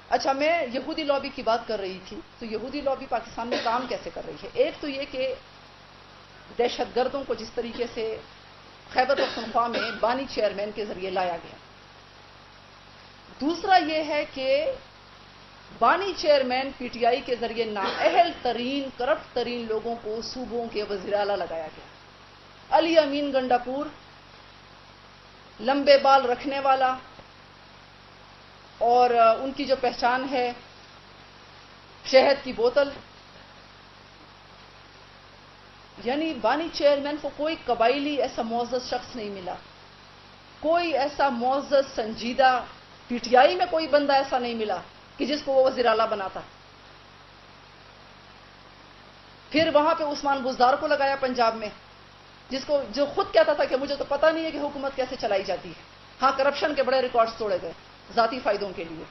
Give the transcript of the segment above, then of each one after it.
اچھا، میں یہودی لابی کی بات کر رہی تھی، تو یہودی لابی پاکستان میں کام کیسے کر رہی ہے؟ ایک تو یہ کہ دہشت گردوں کو جس طریقے سے خیبر پختونخوا میں بانی چیئرمین کے ذریعے لایا گیا، دوسرا یہ ہے کہ بانی چیئرمین پی ٹی آئی کے ذریعے نااہل ترین کرپٹ ترین لوگوں کو صوبوں کے وزیر اعلیٰ لگایا گیا۔ علی امین گنڈاپور، لمبے بال رکھنے والا، اور ان کی جو پہچان ہے شہد کی بوتل، یعنی بانی چیئرمین کو کوئی قبائلی ایسا معزز شخص نہیں ملا، کوئی ایسا معزز سنجیدہ پی ٹی آئی میں کوئی بندہ ایسا نہیں ملا کہ جس کو وہ وزیر اعلیٰ بناتا۔ پھر وہاں پہ عثمان بزدار کو لگایا پنجاب میں، جو خود کہتا تھا کہ مجھے تو پتہ نہیں ہے کہ حکومت کیسے چلائی جاتی ہے۔ ہاں، کرپشن کے بڑے ریکارڈز توڑے گئے ذاتی فائدوں کے لیے۔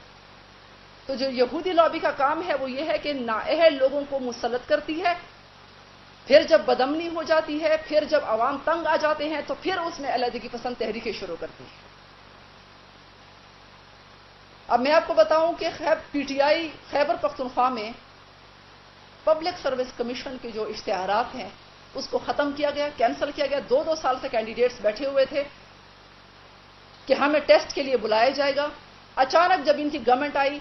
تو جو یہودی لابی کا کام ہے وہ یہ ہے کہ نااہل لوگوں کو مسلط کرتی ہے، پھر جب بدامنی ہو جاتی ہے، پھر جب عوام تنگ آ جاتے ہیں تو پھر اس میں علیحدگی پسند تحریکیں شروع کرتی ہے۔ اب میں آپ کو بتاؤں کہ P T I Khyber Pakhtunkhwa میں پبلک سروس کمیشن کے جو اشتہارات ہیں اس کو ختم کیا گیا، کینسل کیا گیا۔ 2 سال سے کینڈیڈیٹس بیٹھے ہوئے تھے کہ ہمیں ٹیسٹ کے لیے بلایا جائے گا۔ اچانک جب ان کی گورنمنٹ آئی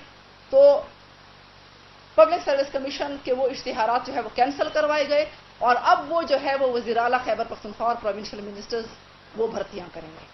تو پبلک سروس کمیشن کے وہ اشتہارات جو ہے وہ کینسل کروائے گئے، اور اب وہ جو ہے وہ وزیر اعلیٰ خیبر پختونخوا اور پروونشل منسٹرز وہ بھرتیاں کریں گے۔